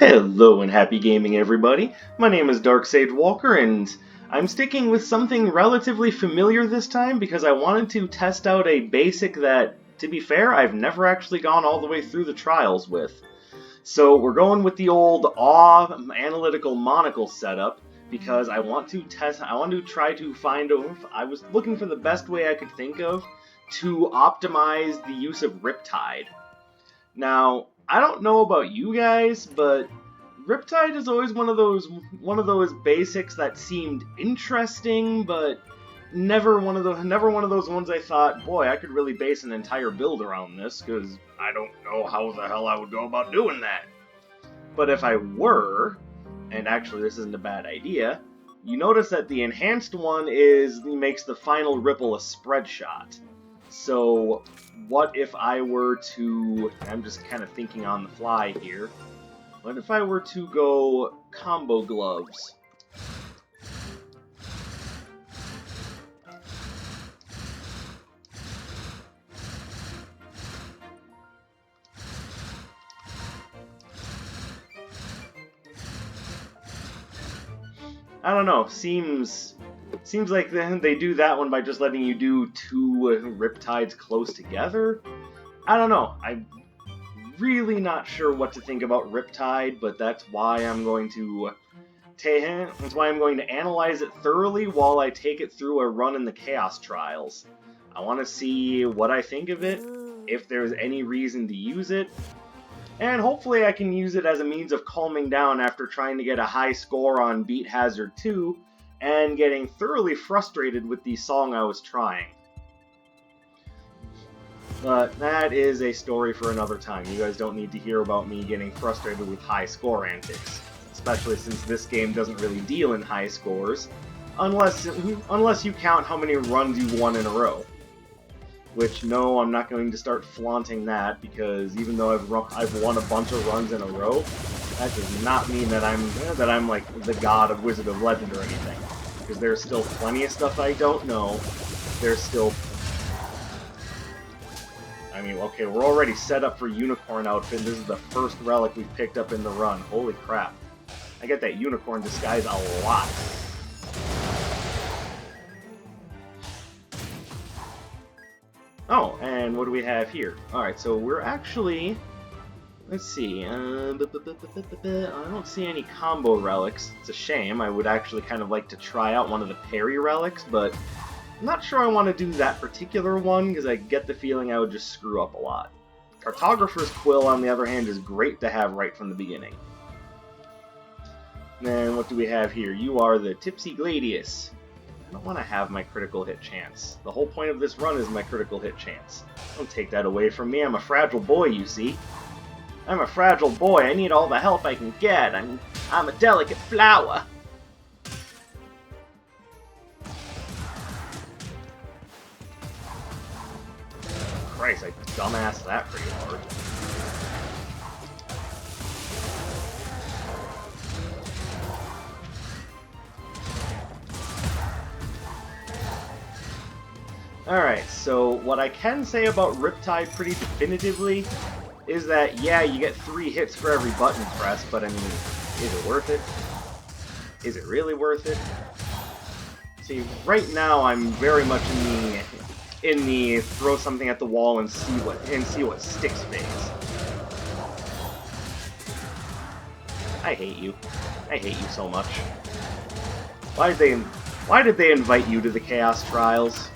Hello and happy gaming, everybody. My name is Dark Sage Walker, and I'm sticking with something relatively familiar this time because I wanted to test out a basic that, to be fair, I've never actually gone all the way through the trials with. So we're going with the old AW analytical monocle setup because I want to try to find I was looking for the best way I could think of to optimize the use of Riptide. Now, I don't know about you guys, but Riptide is always one of those basics that seemed interesting, but never one of those ones I thought, boy, I could really base an entire build around this, because I don't know how the hell I would go about doing that. But if I were, and actually this isn't a bad idea, you notice that the enhanced one makes the final ripple a spread shot. So what if I were to, I'm just kind of thinking on the fly here, what if I were to go combo gloves? I don't know, seems like they do that one by just letting you do two Riptides close together. I don't know, I'm really not sure what to think about Riptide, but that's why I'm going to analyze it thoroughly while I take it through a run in the Chaos Trials. I want to see what I think of it, if there's any reason to use it, and hopefully I can use it as a means of calming down after trying to get a high score on Beat Hazard 2 and getting thoroughly frustrated with the song I was trying. But that is a story for another time. You guys don't need to hear about me getting frustrated with high score antics, especially since this game doesn't really deal in high scores, unless you count how many runs you won in a row. Which, no, I'm not going to start flaunting that, because even though I've won a bunch of runs in a row, that does not mean that I'm like the god of Wizard of Legend or anything. Because there's still plenty of stuff I don't know. There's still... I mean, okay, we're already set up for Unicorn outfit. This is the first relic we've picked up in the run. Holy crap. I get that Unicorn disguise a lot. Oh, and what do we have here? Alright, so we're actually... Let's see. I don't see any combo relics. It's a shame. I would actually kind of like to try out one of the parry relics, but I'm not sure I want to do that particular one, because I get the feeling I would just screw up a lot. Cartographer's Quill, on the other hand, is great to have right from the beginning. Then what do we have here? You are the Tipsy Gladius. I don't want to have my critical hit chance. The whole point of this run is my critical hit chance. Don't take that away from me. I'm a fragile boy, you see. I'm a fragile boy. I need all the help I can get. I'm a delicate flower. Christ, I dumbassed that pretty hard. Alright, so what I can say about Riptide pretty definitively is that, yeah, you get 3 hits for every button press, but I mean, is it worth it? Is it really worth it? See, right now I'm very much in the throw something at the wall and see what sticks phase. I hate you. I hate you so much. Why did they invite you to the Chaos Trials?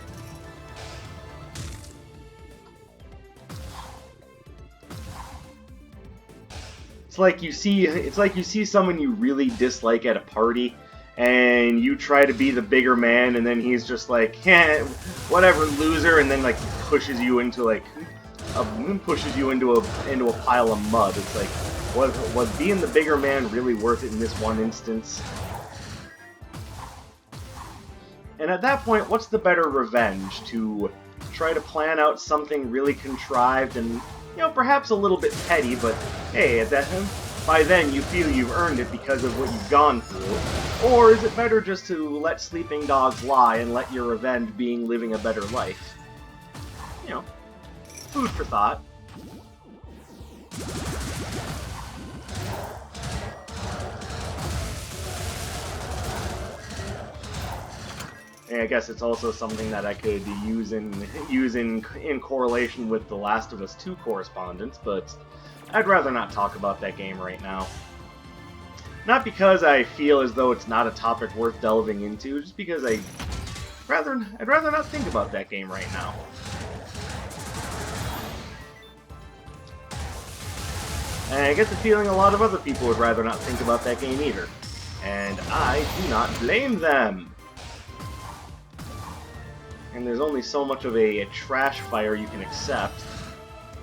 It's like you see someone you really dislike at a party, and you try to be the bigger man, and then he's just like, whatever, loser, and then like pushes you into a pile of mud. It's like, was being the bigger man really worth it in this one instance? And at that point, what's the better revenge? To try to plan out something really contrived and, you know, perhaps a little bit petty, but hey, by then you feel you've earned it because of what you've gone through? Or is it better just to let sleeping dogs lie and let your revenge being living a better life? You know, food for thought. And I guess it's also something that I could use in correlation with the Last of Us 2 correspondence, but I'd rather not talk about that game right now. Not because I feel as though it's not a topic worth delving into, just because I'd rather not think about that game right now. And I get the feeling a lot of other people would rather not think about that game either. And I do not blame them! And there's only so much of a trash fire you can accept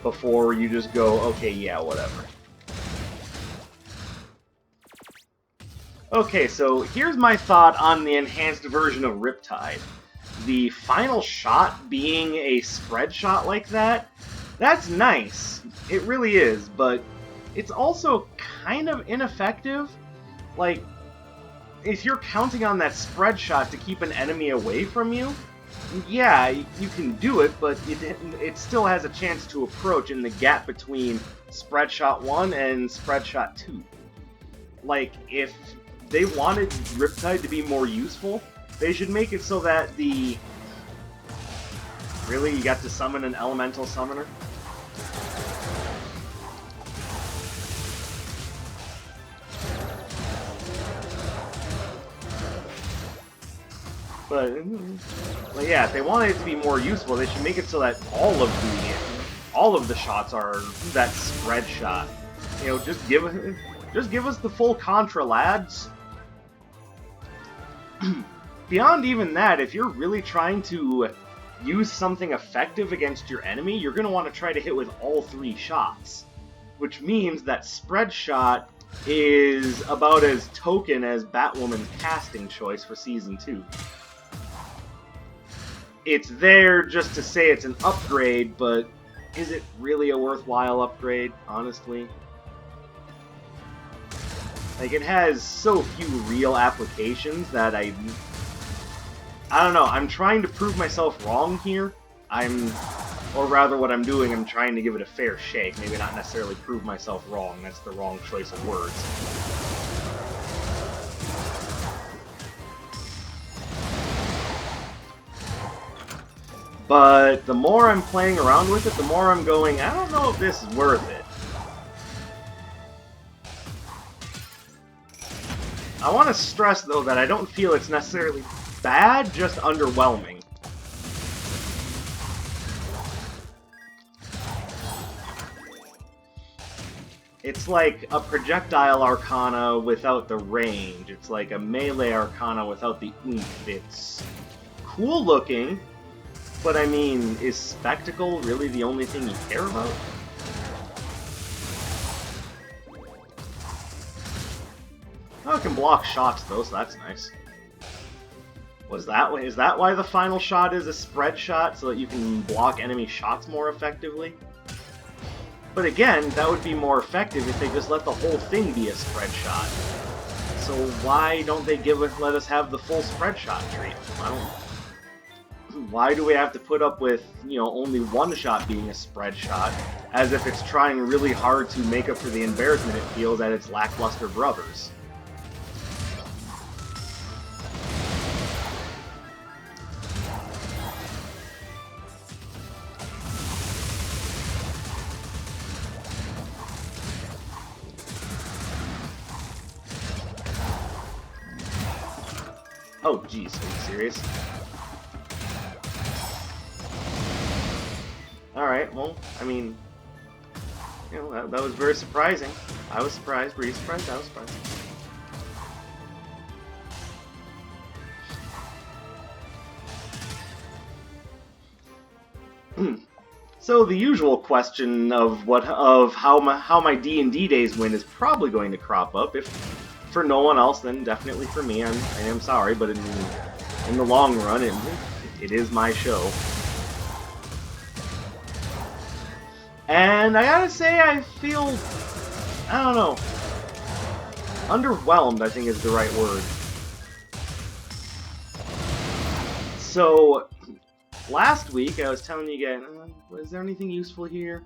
before you just go, okay, yeah, whatever. Okay, so here's my thought on the enhanced version of Riptide. The final shot being a spread shot like that, that's nice. It really is, but it's also kind of ineffective. Like, if you're counting on that spread shot to keep an enemy away from you, yeah, you can do it, but it still has a chance to approach in the gap between spread shot 1 and spread shot 2. Like, if they wanted Riptide to be more useful, they should make it so that the... Really? You got to summon an elemental summoner? But yeah, if they wanted it to be more useful, they should make it so that all of the shots are that spread shot. You know, just give us the full Contra, lads. Beyond even that, if you're really trying to use something effective against your enemy, you're going to want to try to hit with all 3 shots. Which means that spread shot is about as token as Batwoman's casting choice for Season 2. It's there just to say it's an upgrade, but is it really a worthwhile upgrade, honestly? Like, it has so few real applications that I don't know, I'm trying to prove myself wrong here. Or rather what I'm doing, I'm trying to give it a fair shake. Maybe not necessarily prove myself wrong, that's the wrong choice of words. But the more I'm playing around with it, the more I'm going, I don't know if this is worth it. I want to stress, though, that I don't feel it's necessarily bad, just underwhelming. It's like a projectile arcana without the range. It's like a melee arcana without the oomph. It's cool looking, but I mean, is spectacle really the only thing you care about? Oh, it can block shots though, so that's nice. Is that why the final shot is a spread shot, so that you can block enemy shots more effectively? But again, that would be more effective if they just let the whole thing be a spread shot. So why don't they let us have the full spread shot treat? Why do we have to put up with, you know, only one shot being a spread shot, as if it's trying really hard to make up for the embarrassment it feels at its lackluster brothers? Oh, jeez, are you serious? Alright, well, I mean, you know, that was very surprising. I was surprised. Were you surprised? I was surprised. So the usual question of how my D&D days win is probably going to crop up. If for no one else, then definitely for me. I am sorry, but in the long run, it is my show. And I gotta say, I feel, I don't know, underwhelmed, I think is the right word. So, last week I was telling you guys, is there anything useful here?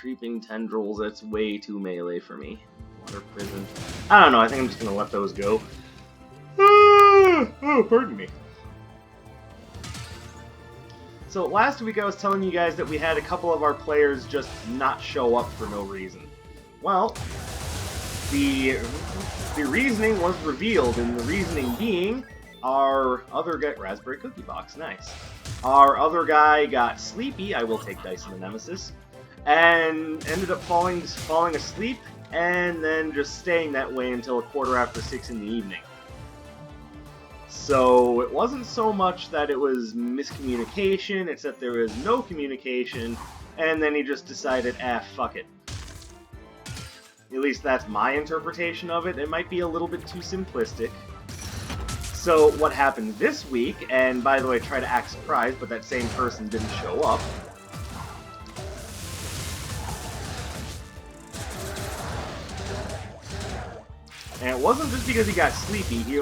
Creeping tendrils, that's way too melee for me. Water prison. I don't know, I think I'm just gonna let those go. Oh, pardon me. So last week I was telling you guys that we had a couple of our players just not show up for no reason. Well, the reasoning was revealed, and the reasoning being our other guy... Raspberry cookie box, nice. Our other guy got sleepy, I will take dice in the Nemesis, and ended up falling asleep, and then just staying that way until 6:15 in the evening. So it wasn't so much that it was miscommunication, it's that there was no communication, and then he just decided, fuck it. At least that's my interpretation of it. It might be a little bit too simplistic. So what happened this week, and by the way, try to act surprised, but that same person didn't show up. And it wasn't just because he got sleepy. He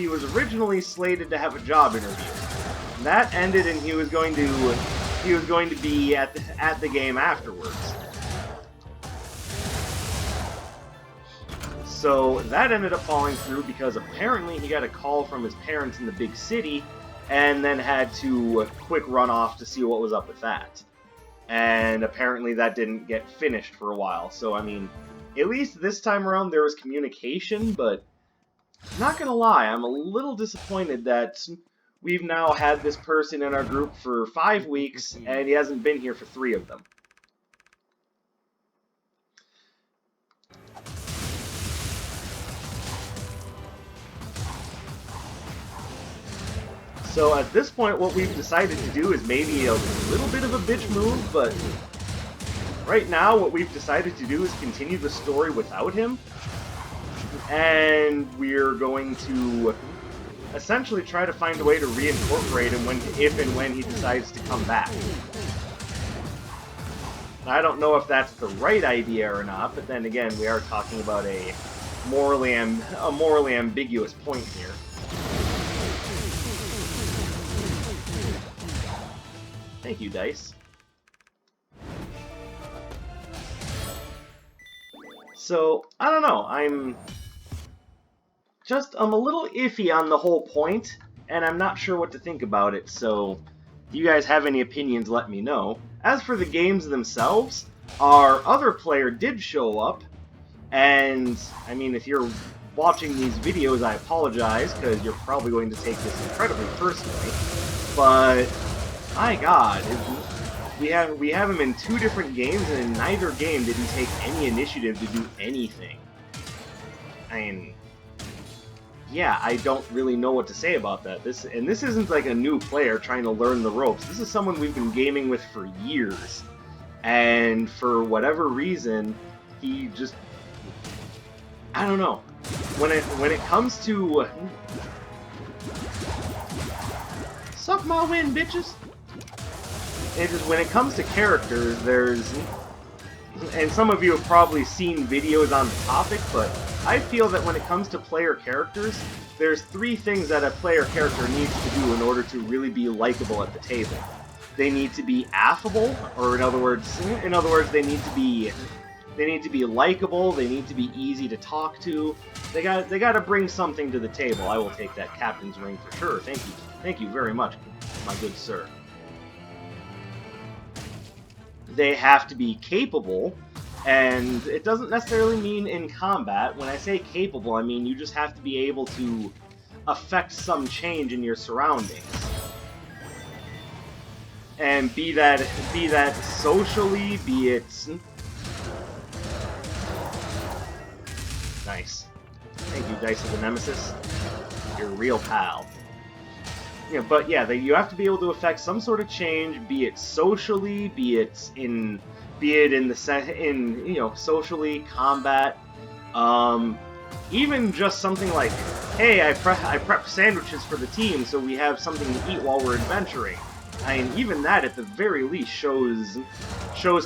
was originally slated to have a job interview. That ended, and he was going to be at the game afterwards. So that ended up falling through because apparently he got a call from his parents in the big city, and then had to quick run off to see what was up with that. And apparently that didn't get finished for a while. So I mean, at least this time around there was communication, but not gonna lie, I'm a little disappointed that we've now had this person in our group for 5 weeks, and he hasn't been here for 3 of them. So at this point, what we've decided to do is maybe a little bit of a bitch move, but right now what we've decided to do is continue the story without him, and we're going to essentially try to find a way to reincorporate him if and when he decides to come back. I don't know if that's the right idea or not, but then again, we are talking about a morally ambiguous point here. Thank you, Dice. So, I don't know, I'm a little iffy on the whole point, and I'm not sure what to think about it, so if you guys have any opinions, let me know. As for the games themselves, our other player did show up, and, I mean, if you're watching these videos, I apologize, because you're probably going to take this incredibly personally, but my god, we have him in 2 different games, and in neither game did he take any initiative to do anything. I mean, yeah, I don't really know what to say about that. This isn't like a new player trying to learn the ropes. This is someone we've been gaming with for years, and for whatever reason, he just, I don't know. When it comes to suck my wind, bitches. When it comes to characters, and some of you have probably seen videos on the topic, but I feel that when it comes to player characters, there's 3 things that a player character needs to do in order to really be likable at the table. They need to be affable, or in other words, they need to be likable. They need to be easy to talk to. They got to bring something to the table. I will take that captain's ring for sure. Thank you very much, my good sir. They have to be capable, and it doesn't necessarily mean in combat. When I say capable, I mean you just have to be able to affect some change in your surroundings. And be that socially, be it... Nice. Thank you, Dice of the Nemesis. You're a real pal. Yeah, but yeah, you have to be able to affect some sort of change, be it socially, be it socially, combat, even just something like, hey, I prepped sandwiches for the team so we have something to eat while we're adventuring. I mean, even that at the very least shows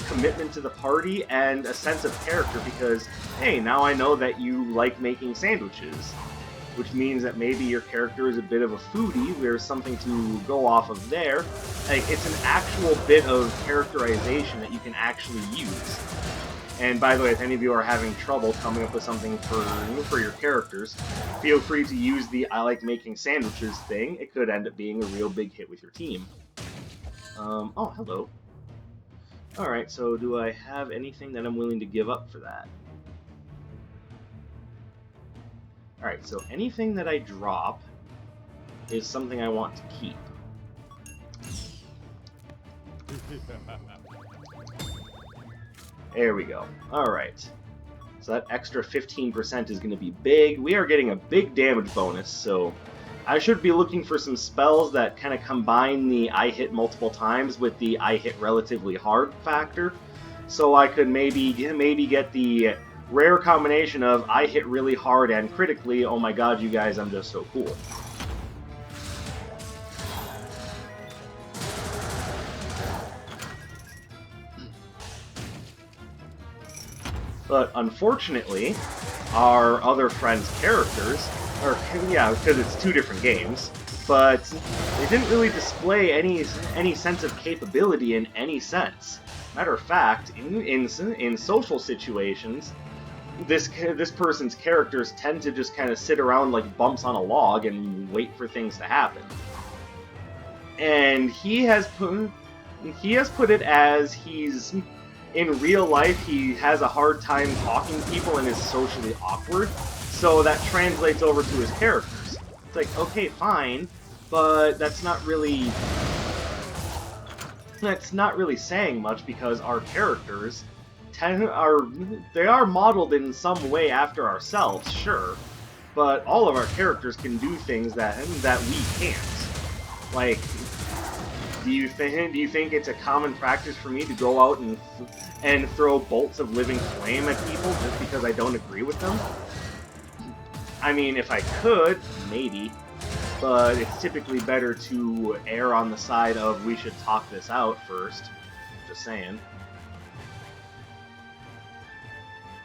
commitment to the party and a sense of character, because hey, now I know that you like making sandwiches. Which means that maybe your character is a bit of a foodie, there's something to go off of there. Like, it's an actual bit of characterization that you can actually use. And by the way, if any of you are having trouble coming up with something for your characters, feel free to use the I like making sandwiches thing. It could end up being a real big hit with your team. Oh, hello. Alright, so do I have anything that I'm willing to give up for that? Alright, so anything that I drop is something I want to keep. There we go. Alright. So that extra 15% is going to be big. We are getting a big damage bonus, so I should be looking for some spells that kind of combine the I hit multiple times with the I hit relatively hard factor. So I could maybe get the rare combination of I hit really hard and critically, oh my god, you guys, I'm just so cool. But unfortunately, our other friend's characters, yeah, because it's two different games, but they didn't really display any sense of capability in any sense. Matter of fact, in social situations, this person's characters tend to just kind of sit around like bumps on a log and wait for things to happen. And he has put it as in real life, he has a hard time talking to people and is socially awkward, so that translates over to his characters. It's like, okay, fine, but that's not really saying much because our characters are modeled in some way after ourselves, sure, but all of our characters can do things that we can't. Like, do you think it's a common practice for me to go out and throw bolts of living flame at people just because I don't agree with them? I mean, if I could, maybe, but it's typically better to err on the side of we should talk this out first. Just saying.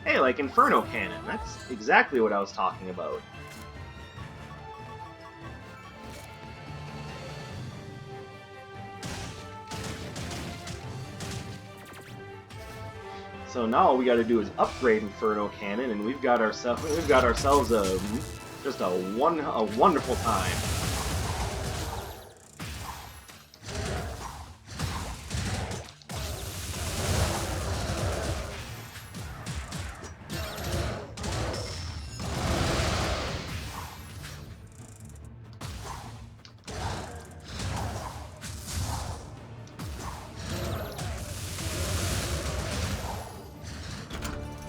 Hey, like Inferno Cannon, that's exactly what I was talking about. So now all we got to do is upgrade Inferno Cannon, and we've got ourselves just a wonderful time.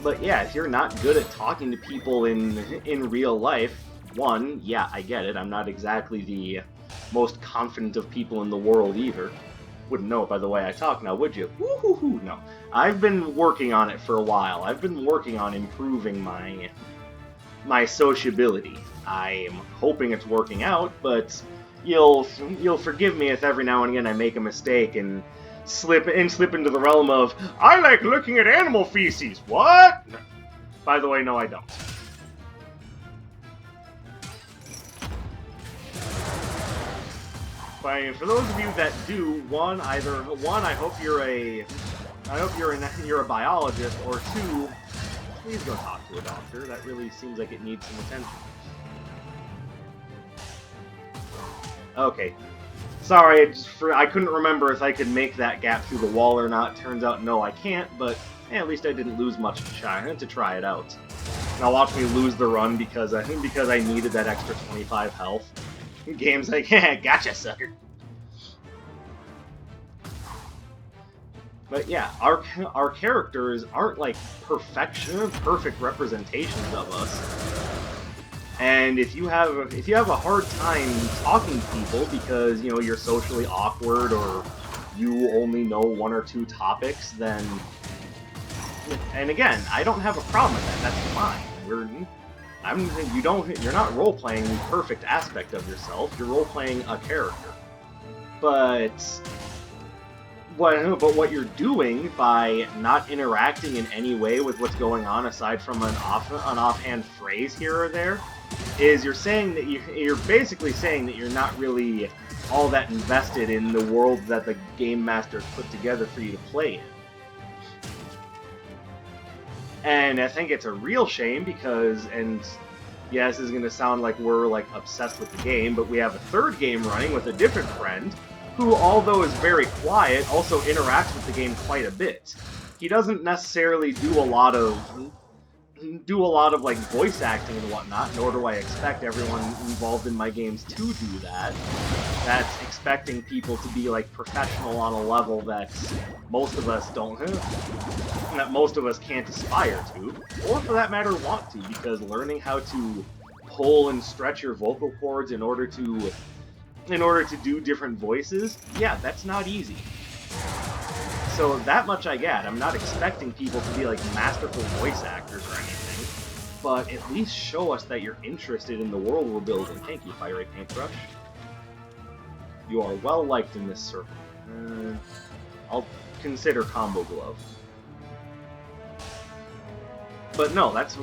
But yeah, if you're not good at talking to people in real life, one, yeah, I get it, I'm not exactly the most confident of people in the world either. Wouldn't know it by the way I talk now, would you? Woo-hoo-hoo, no. I've been working on it for a while. I've been working on improving my sociability. I'm hoping it's working out, but you'll forgive me if every now and again I make a mistake and slip into the realm of, I like looking at animal feces. What? By the way, no, I don't. But for those of you that do, one, I hope you're a biologist, or two, please go talk to a doctor. That really seems like it needs some attention. Okay. Sorry, I couldn't remember if I could make that gap through the wall or not. Turns out, no, I can't, but at least I didn't lose much to try it out. Now watch me lose the run because I needed that extra 25 health. Game's like, yeah, gotcha, sucker. But yeah, our characters aren't like perfect representations of us. And if you have a hard time talking to people because, you know, you're socially awkward or you only know one or two topics, then, and again, I don't have a problem with that. That's fine. You're not role playing the perfect aspect of yourself. You're role playing a character. But what you're doing by not interacting in any way with what's going on aside from an offhand phrase here or there is you're basically saying that you're not really all that invested in the world that the game master's put together for you to play in. And I think it's a real shame because, and yeah, this is going to sound like we're like obsessed with the game, but we have a third game running with a different friend who, although is very quiet, also interacts with the game quite a bit. He doesn't necessarily do a lot of like voice acting and whatnot, nor do I expect everyone involved in my games to do that. That's expecting people to be like professional on a level that most of us don't have, that most of us can't aspire to, or for that matter want to, because learning how to pull and stretch your vocal cords in order to do different voices, yeah, that's not easy. So that much I get. I'm not expecting people to be like masterful voice actors or anything, but at least show us that you're interested in the world we're building. Thank you, Fiery Paintbrush. You are well liked in this circle. I'll consider Combo Glove. But no, that's...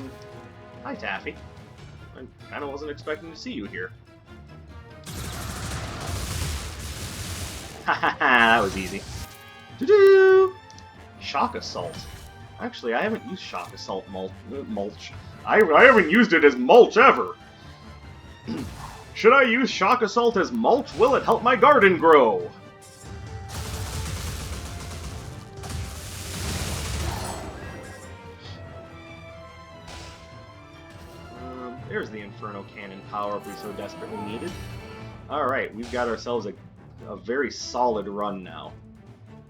Hi, Taffy. I kind of wasn't expecting to see you here. Hahaha, that was easy. Doo-doo! Shock Assault. Actually, I haven't used Shock Assault mulch. I haven't used it as mulch ever! Should I use Shock Assault as mulch? Will it help my garden grow? There's the Inferno Cannon power-up we so desperately needed. Alright, we've got ourselves a very solid run now.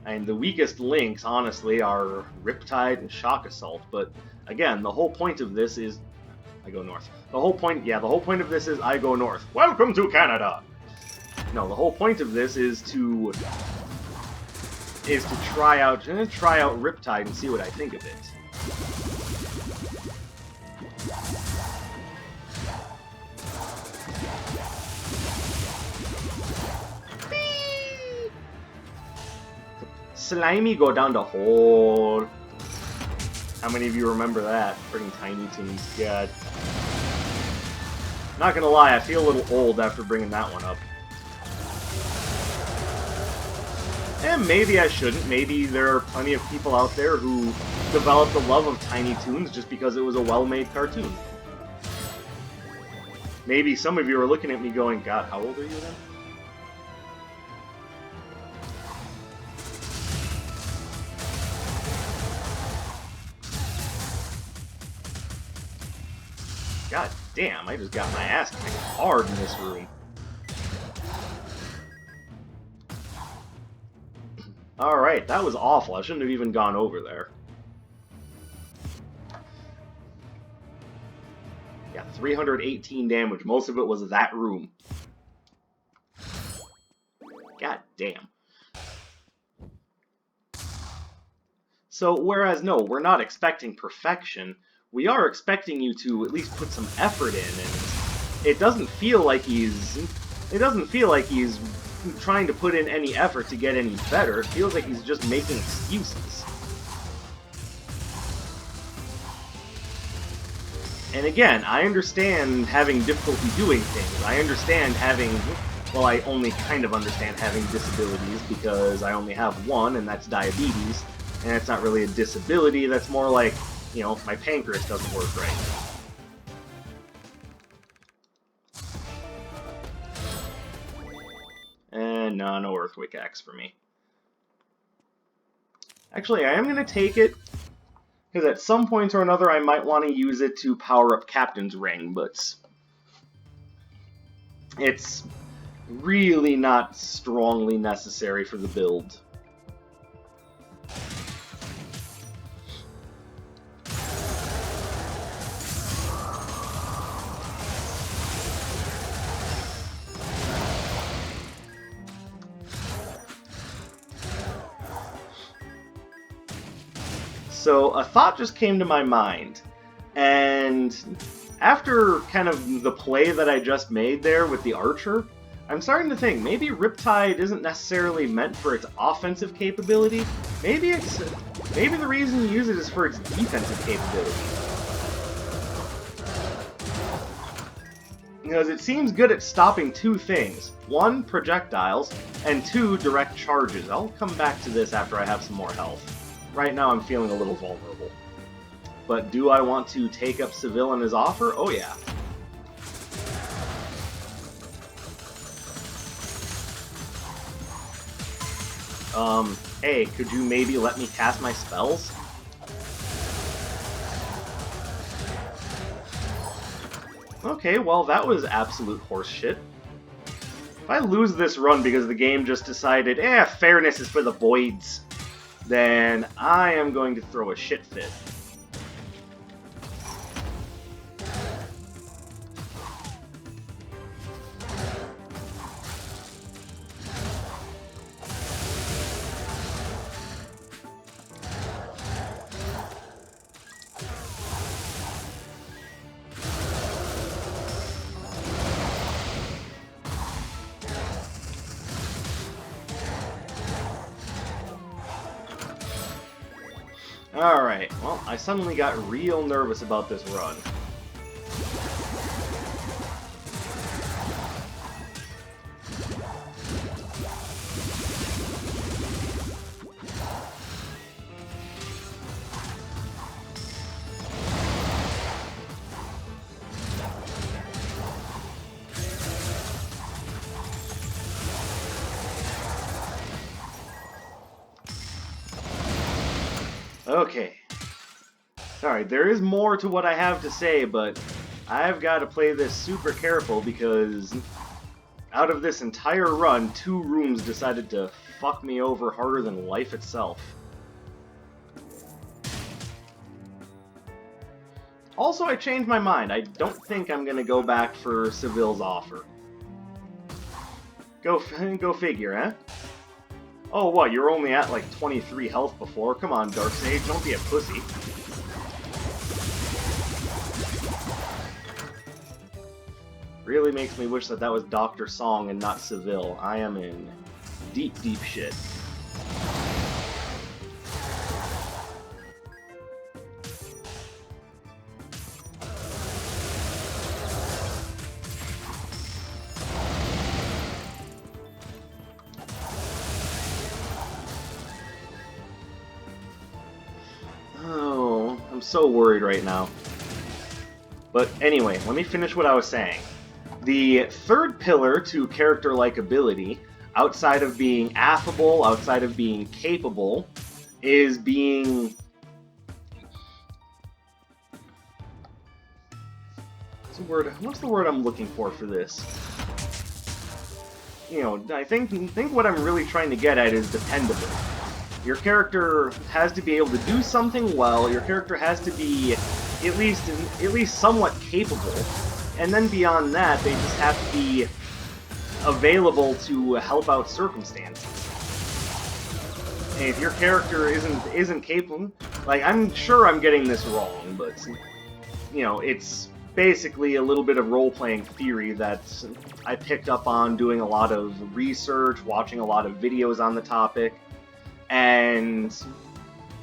And the weakest links, honestly, are Riptide and Shock Assault, but again, the whole point of this is... I go north. The whole point of this is I go north. Welcome to Canada! No, the whole point of this is to try out Riptide and see what I think of it. Slimy go down the hole. How many of you remember that? Freaking Tiny Toons, God. Not gonna lie, I feel a little old after bringing that one up. And maybe I shouldn't. Maybe there are plenty of people out there who developed a love of Tiny Toons just because it was a well-made cartoon. Maybe some of you are looking at me going, God, how old are you then? God damn, I just got my ass kicked hard in this room. Alright, that was awful. I shouldn't have even gone over there. Yeah, 318 damage. Most of it was that room. God damn. So, whereas, no, we're not expecting perfection, we are expecting you to at least put some effort in, and it doesn't feel like he's trying to put in any effort to get any better. It feels like he's just making excuses. And again, I understand having difficulty doing things. I understand having, well, I only kind of understand having disabilities because I only have one, and that's diabetes. And it's not really a disability, that's more like, you know, my pancreas doesn't work right. And no Earthquake Axe for me. Actually, I am going to take it, because at some point or another I might want to use it to power up Captain's Ring, but it's really not strongly necessary for the build. So a thought just came to my mind, and after kind of the play that I just made there with the Archer, I'm starting to think maybe Riptide isn't necessarily meant for its offensive capability. Maybe the reason you use it is for its defensive capability. Because it seems good at stopping two things. One, projectiles, and two, direct charges. I'll come back to this after I have some more health. Right now I'm feeling a little vulnerable. But do I want to take up Seville and his offer? Oh yeah. Hey, could you maybe let me cast my spells? Okay, well, that was absolute horse shit. If I lose this run because the game just decided, fairness is for the voids, then I am going to throw a shit fit. Alright, well, I suddenly got real nervous about this run. Okay. Alright, there is more to what I have to say, but I've got to play this super careful because out of this entire run, 2 rooms decided to fuck me over harder than life itself. Also, I changed my mind. I don't think I'm gonna go back for Seville's offer. Go figure, eh? Oh, what, you're only at like 23 health before? Come on, Darkseid, don't be a pussy. Really makes me wish that that was Dr. Song and not Seville. I am in deep, deep shit. I'm so worried right now. But anyway, let me finish what I was saying. The third pillar to character likability, outside of being affable, outside of being capable, is being... What's the word I'm looking for this? You know, I think what I'm really trying to get at is dependable. Your character has to be able to do something well, your character has to be at least somewhat capable, and then beyond that, they just have to be available to help out circumstances. And if your character isn't capable, like, I'm sure I'm getting this wrong, but, you know, it's basically a little bit of role-playing theory that I picked up on doing a lot of research, watching a lot of videos on the topic, and,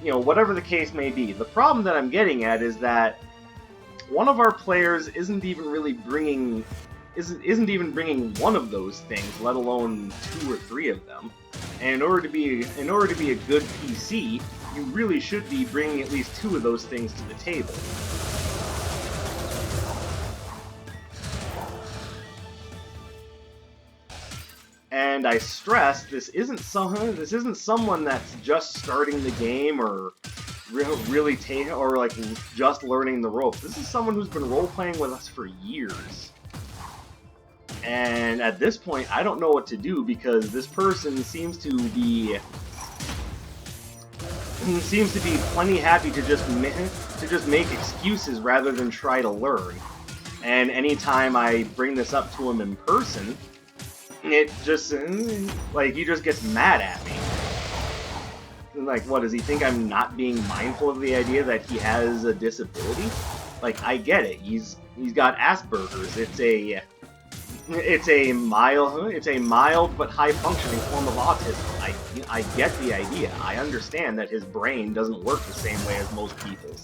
you know, whatever the case may be. The problem that I'm getting at is that one of our players isn't even bringing one of those things, let alone 2 or 3 of them. And in order to be a good PC, you really should be bringing at least 2 of those things to the table. And I stress, this isn't someone that's just starting the game or just learning the ropes. This is someone who's been role-playing with us for years. And at this point, I don't know what to do because this person seems to be plenty happy to just make excuses rather than try to learn. And anytime I bring this up to him in person, it just, like, he just gets mad at me. Like, what, does he think I'm not being mindful of the idea that he has a disability? Like, I get it. He's got Asperger's. It's a mild but high-functioning form of autism. I get the idea. I understand that his brain doesn't work the same way as most people's.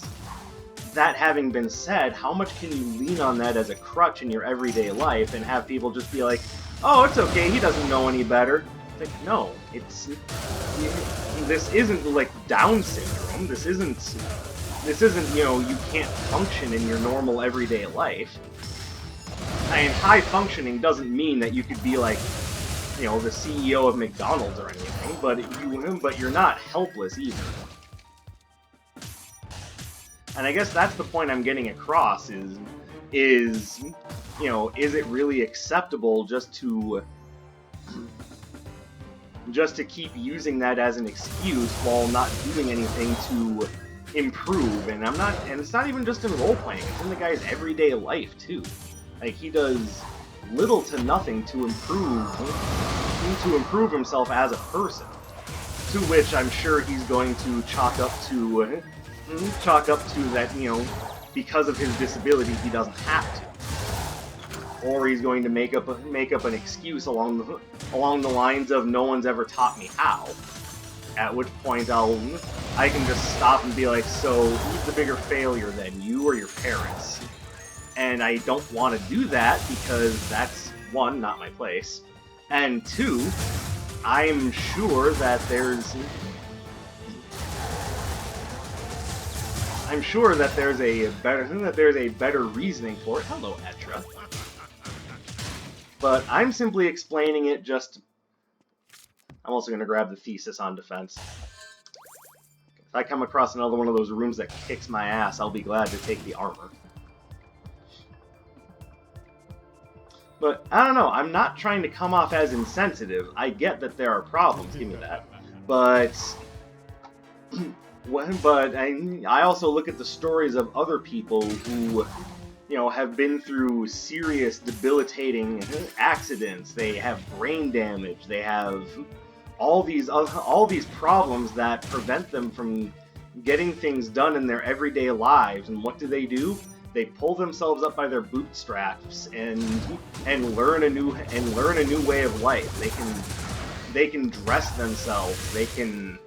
That having been said, how much can you lean on that as a crutch in your everyday life and have people just be like, oh, it's okay, he doesn't know any better? It's like, no, this isn't like Down syndrome. This isn't this isn't, you know, you can't function in your normal everyday life. I mean, high functioning doesn't mean that you could be like, you know, the CEO of McDonald's or anything, but you're not helpless either. And I guess that's the point I'm getting across is you know, is it really acceptable just to keep using that as an excuse while not doing anything to improve? And it's not even just in role playing, it's in the guy's everyday life too. Like, he does little to nothing to improve himself as a person. To which I'm sure he's going to chalk up to that, you know, because of his disability he doesn't have to. Or he's going to make up an excuse along the lines of no one's ever taught me how. At which point I can just stop and be like, so who's the bigger failure then, you or your parents? And I don't want to do that because that's, one, not my place, and two, I'm sure that there's a better reasoning for it. Hello, Etra. But I'm simply explaining it just... I'm also going to grab the thesis on defense. If I come across another one of those rooms that kicks my ass, I'll be glad to take the armor. But, I don't know, I'm not trying to come off as insensitive. I get that there are problems, give me that. But I also look at the stories of other people who, you know, have been through serious, debilitating accidents. They have brain damage. They have all these problems that prevent them from getting things done in their everyday lives. And what do? They pull themselves up by their bootstraps and learn a new way of life. They can dress themselves. They can.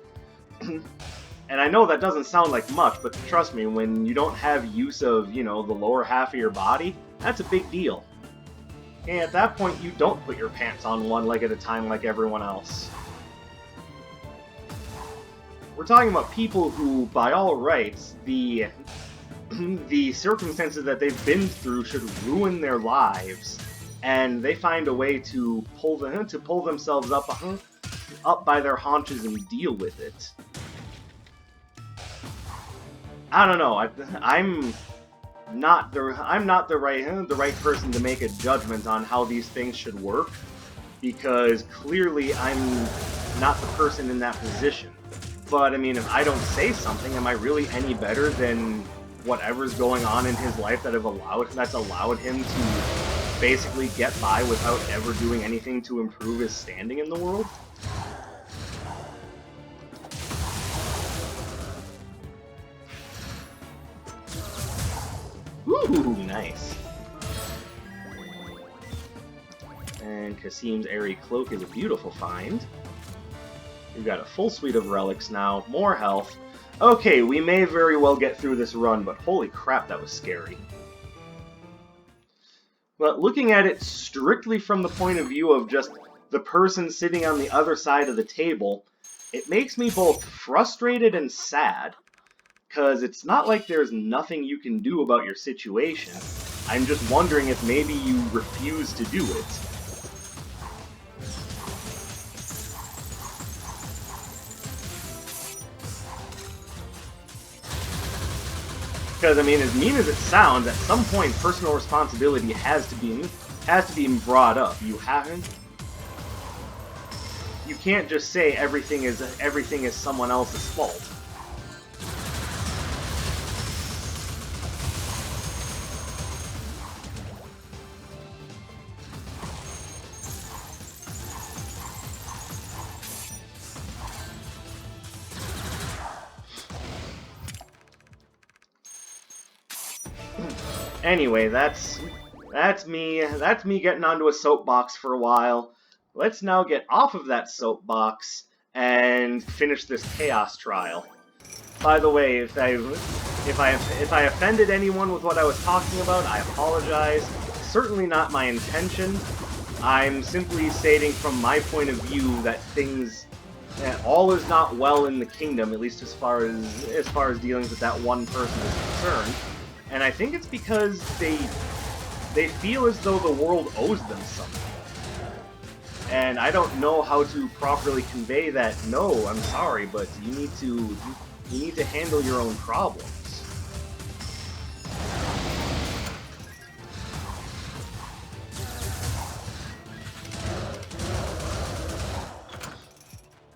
And I know that doesn't sound like much, but trust me, when you don't have use of, you know, the lower half of your body, that's a big deal. And at that point, you don't put your pants on one leg at a time like everyone else. We're talking about people who, by all rights, the circumstances that they've been through should ruin their lives, and they find a way to pull themselves up by their haunches and deal with it. I don't know. I'm not the right person to make a judgment on how these things should work, because clearly I'm not the person in that position. But I mean, if I don't say something, am I really any better than whatever's going on in his life that's allowed him to basically get by without ever doing anything to improve his standing in the world? Ooh, nice. And Kasim's airy cloak is a beautiful find. We've got a full suite of relics now, more health. Okay, we may very well get through this run, but holy crap, that was scary. But looking at it strictly from the point of view of just the person sitting on the other side of the table, it makes me both frustrated and sad. Because it's not like there's nothing you can do about your situation. I'm just wondering if maybe you refuse to do it. Because, I mean, as mean as it sounds, at some point personal responsibility has to be brought up. You can't just say everything is someone else's fault. Anyway, that's me getting onto a soapbox for a while. Let's now get off of that soapbox and finish this chaos trial. By the way, if I offended anyone with what I was talking about, I apologize. Certainly not my intention. I'm simply stating from my point of view that things all is not well in the kingdom, at least as far as dealings with that one person is concerned. And I think it's because they feel as though the world owes them something. And I don't know how to properly convey that. No, I'm sorry, but you need to handle your own problems.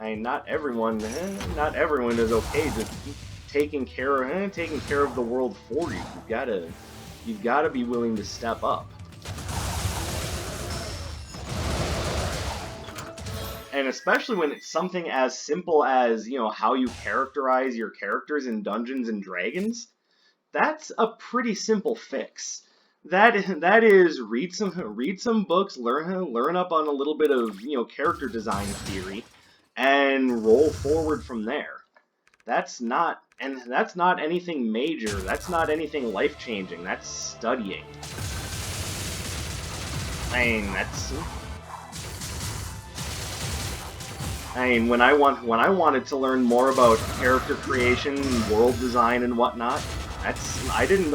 I mean, not everyone is okay just taking care of the world for you. You've gotta be willing to step up. And especially when it's something as simple as, how you characterize your characters in Dungeons and Dragons, that's a pretty simple fix. That is read some books, learn up on a little bit of, character design theory, and roll forward from there. That's not anything major. That's not anything life-changing. That's studying. When I wanted to learn more about character creation, world design, and whatnot, I didn't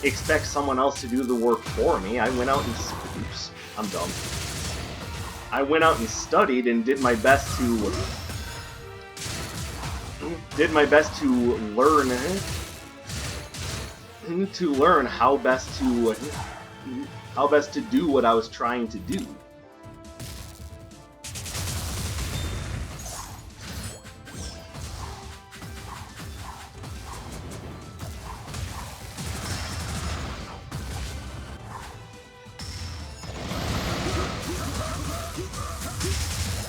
expect someone else to do the work for me. I went out and oops, I'm dumb. I went out and studied and did my best to learn how best to do what I was trying to do.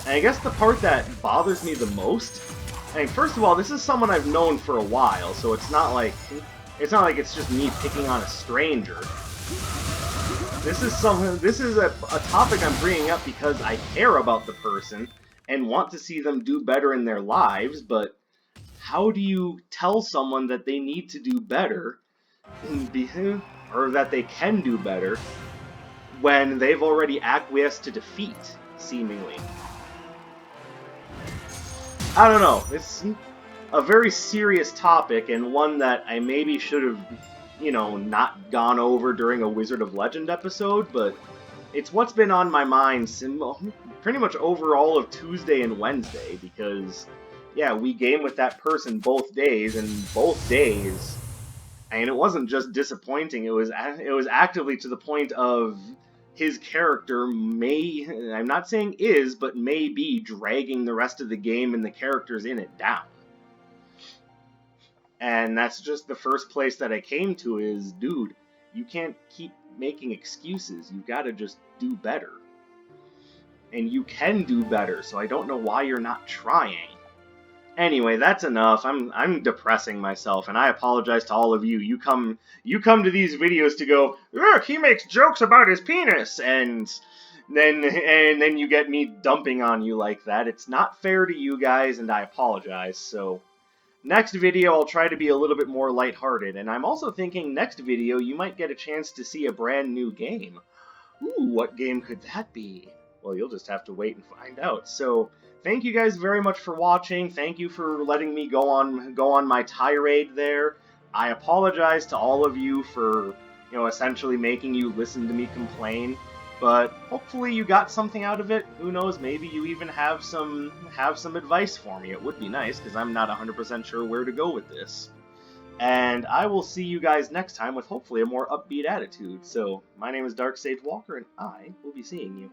And I guess the part that bothers me the most, first of all, this is someone I've known for a while, so it's not like it's just me picking on a stranger. This is a topic I'm bringing up because I care about the person and want to see them do better in their lives, but how do you tell someone that they need to do better, or that they can do better, when they've already acquiesced to defeat, seemingly? I don't know. It's a very serious topic, and one that I maybe should have, not gone over during a Wizard of Legend episode, but it's what's been on my mind pretty much over all of Tuesday and Wednesday, because, yeah, we game with that person both days, and both days, and it wasn't just disappointing, it was actively to the point of his character I'm not saying is, but may be dragging the rest of the game and the characters in it down. And that's just the first place that I came to is, dude, you can't keep making excuses. You gotta just do better. And you can do better, so I don't know why you're not trying. Anyway, that's enough. I'm depressing myself, and I apologize to all of you. You come to these videos to go, ugh, he makes jokes about his penis, and then you get me dumping on you like that. It's not fair to you guys, and I apologize. So next video, I'll try to be a little bit more lighthearted, and I'm also thinking next video you might get a chance to see a brand new game. Ooh, what game could that be? Well, you'll just have to wait and find out. So, thank you guys very much for watching. Thank you for letting me go on my tirade there. I apologize to all of you for, essentially making you listen to me complain. But hopefully you got something out of it. Who knows, maybe you even have some advice for me. It would be nice, because I'm not 100% sure where to go with this. And I will see you guys next time with hopefully a more upbeat attitude. So, my name is Dark Sage Walker, and I will be seeing you.